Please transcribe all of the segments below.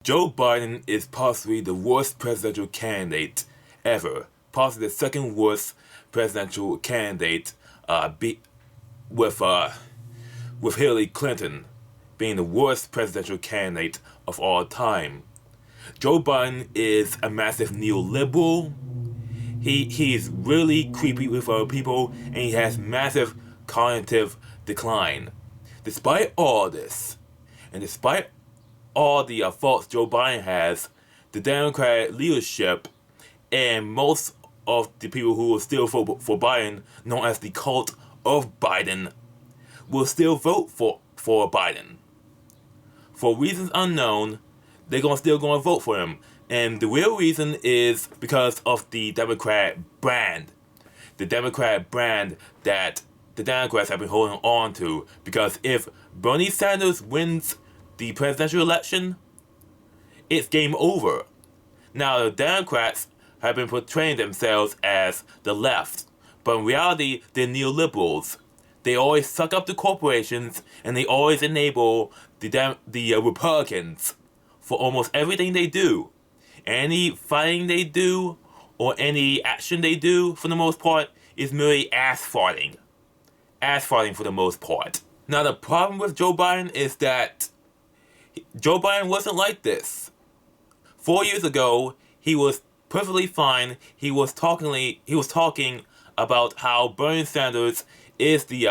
Joe Biden is possibly the worst presidential candidate ever. Possibly the second worst presidential candidate, with with Hillary Clinton being the worst presidential candidate of all time. Joe Biden is a massive neoliberal. He's really creepy with other people, and he has massive cognitive decline. Despite all this, and despite all the faults Joe Biden has, the Democratic leadership and most of the people who will still vote for Biden, known as the cult of Biden, will still vote for Biden. For reasons unknown, they're still gonna vote for him. And the real reason is because of the Democrat brand. The Democrat brand that the Democrats have been holding on to. Because if Bernie Sanders wins the presidential election, it's game over. Now, the Democrats have been portraying themselves as the left, but in reality, they're neoliberals. They always suck up the corporations, and they always enable the Republicans for almost everything they do. Any fighting they do, or any action they do, for the most part, is merely ass farting. Ass farting for the most part. Now, the problem with Joe Biden is that Joe Biden wasn't like this. 4 years ago, he was perfectly fine. He was talking about how Bernie Sanders is the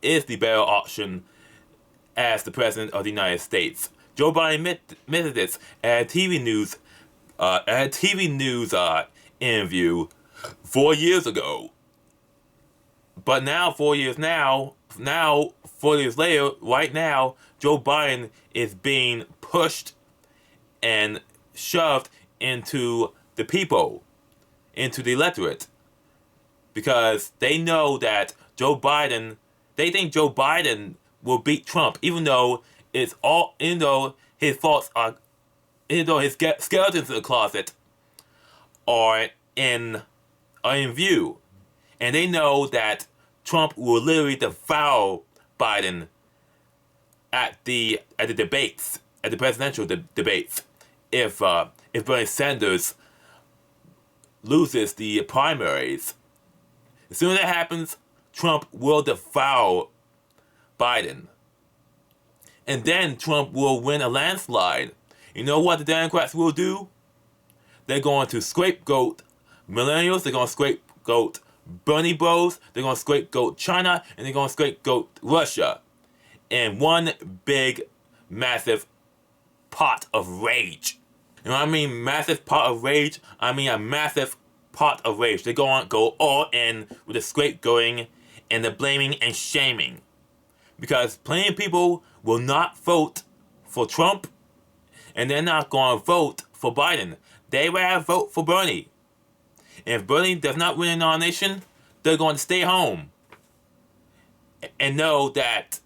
better option as the president of the United States. Joe Biden admitted this at a TV news interview 4 years ago. But now, 4 years later, right now, Joe Biden is being pushed and shoved into the people, into the electorate, because they know that they think Joe Biden will beat Trump, even though his skeletons in the closet are in view, and they know that Trump will literally devour Biden at the debates, at the presidential debates, if Bernie Sanders loses the primaries. As soon as that happens, Trump will devour Biden. And then Trump will win a landslide. You know what the Democrats will do? They're going to scapegoat millennials, they're going to scapegoat Bernie bros, they're going to scapegoat China, and they're going to scapegoat Russia in one big, massive pot of rage. You know what I mean? Massive pot of rage? I mean a massive pot of rage. They're going to go all in with the scapegoating and the blaming and shaming. Because plenty of people will not vote for Trump, and they're not going to vote for Biden. They rather vote for Bernie. And if Bernie does not win a nomination, they're going to stay home and know that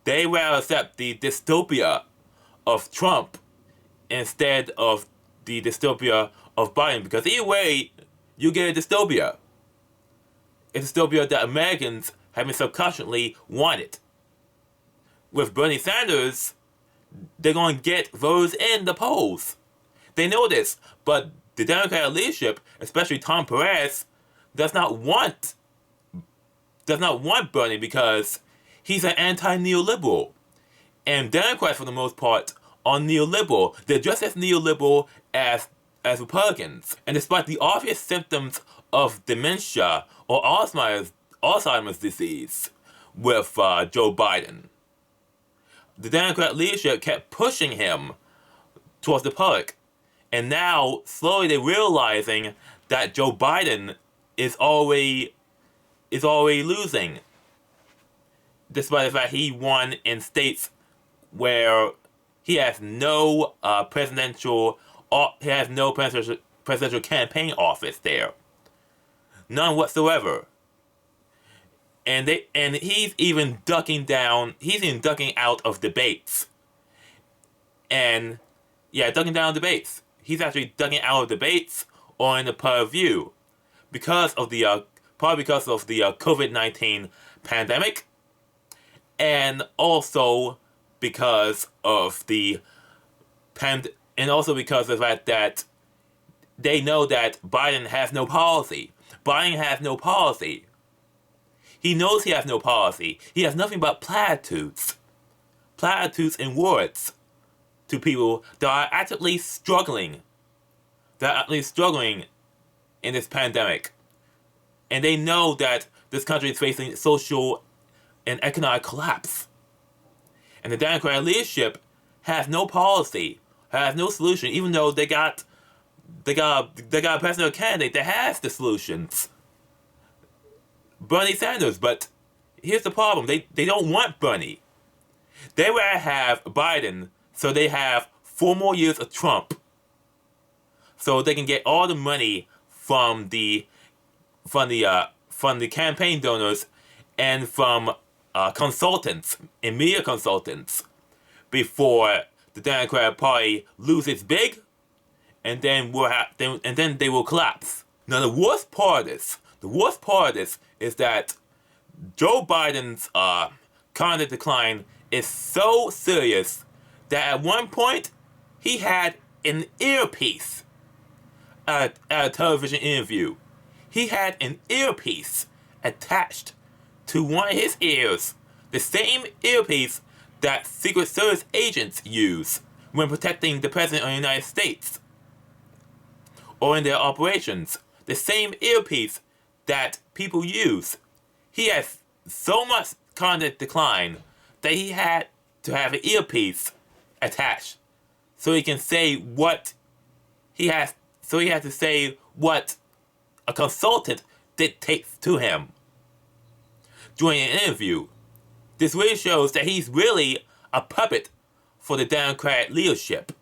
they rather accept the dystopia of Trump instead of the dystopia of Biden. Because either way, you get a dystopia. A dystopia that Americans have been subconsciously wanted. With Bernie Sanders, they're going to get voters in the polls. They know this, but the Democratic leadership, especially Tom Perez, does not want Bernie because he's an anti-neoliberal. And Democrats, for the most part, are neoliberal. They're just as neoliberal as Republicans. And despite the obvious symptoms of dementia or Alzheimer's disease with Joe Biden, the Democrat leadership kept pushing him towards the public. And now, slowly they're realizing that Joe Biden is already losing. Despite the fact he won in states where he has no presidential campaign office there. None whatsoever. And he's even ducking out of debates. And yeah, ducking down debates. He's actually ducking out of debates or in the public view because of the COVID-19 pandemic, and also because of the And also because of the fact that they know that Biden has no policy. Biden has no policy. He knows he has no policy. He has nothing but platitudes. Platitudes and words to people that are actively struggling. That are actively struggling in this pandemic. And they know that this country is facing social and economic collapse. And the Democratic leadership has no policy, has no solution, even though they got a presidential candidate that has the solutions. Bernie Sanders, but here's the problem. They don't want Bernie. They rather have Biden so they have 4 more years of Trump. So they can get all the money from the campaign donors and from consultants and media consultants before the Democratic Party loses big, and then they will collapse. Now the worst part of this is that Joe Biden's cognitive decline is so serious that at one point he had an earpiece at a television interview. He had an earpiece attached to one of his ears, the same earpiece that Secret Service agents use when protecting the President of the United States or in their operations. The same earpiece that people use. He has so much cognitive decline that he had to have an earpiece attached so he can say what he has. So he has to say what a consultant dictates to him during an interview. This really shows that he's really a puppet for the Democratic leadership,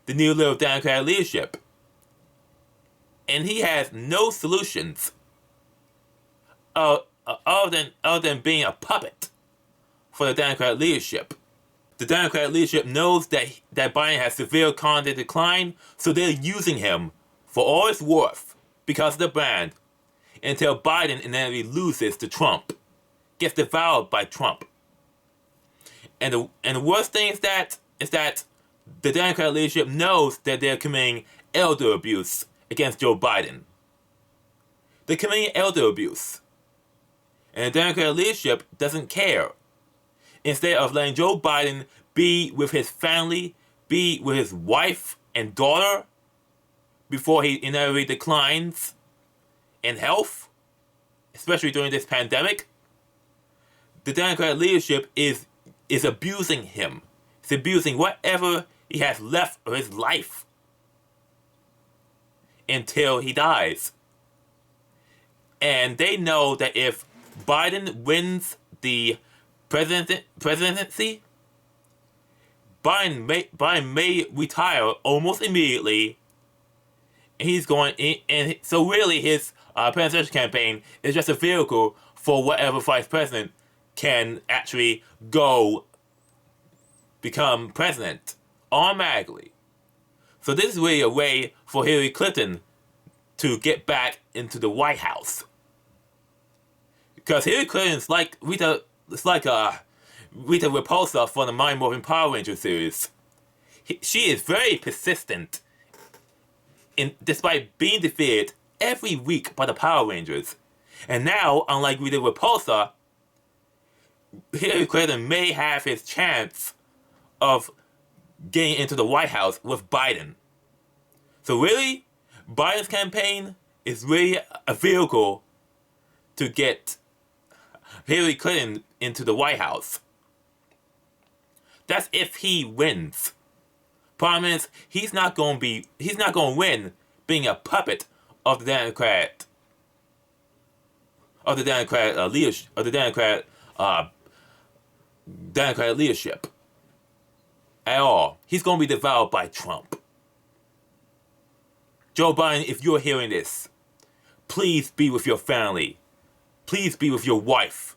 the neoliberal Democratic leadership. And he has no solutions other than being a puppet for the Democratic leadership. The Democratic leadership knows that Biden has severe cognitive decline, so they're using him for all it's worth because of the brand until Biden inevitably loses to Trump, gets devoured by Trump. And the worst thing is that the Democratic leadership knows that they're committing elder abuse against Joe Biden. They're committing elder abuse. And the Democratic leadership doesn't care. Instead of letting Joe Biden be with his family, be with his wife and daughter before he inevitably declines in health, especially during this pandemic, the Democratic leadership is abusing him. It's abusing whatever he has left of his life until he dies. And they know that if Biden wins the presidency, Biden may retire almost immediately. And he's going in, and so really his presidential campaign is just a vehicle for whatever vice president can actually go become president automatically. So this is really a way for Hillary Clinton to get back into the White House. Because Hillary Clinton is like Rita Repulsa from the Mighty Morphin Power Ranger series. She is very persistent, despite being defeated every week by the Power Rangers. And now, unlike Rita Repulsa, Hillary Clinton may have his chance of getting into the White House with Biden. So really, Biden's campaign is really a vehicle to get Hillary Clinton into the White House. That's if he wins. Problem is, he's not going to win being a puppet of the Democratic leadership at all. He's going to be devoured by Trump. Joe Biden, if you're hearing this, please be with your family. Please be with your wife.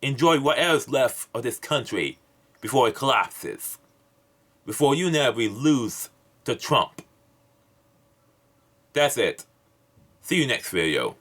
Enjoy whatever's left of this country before it collapses. Before you never lose to Trump. That's it. See you next video.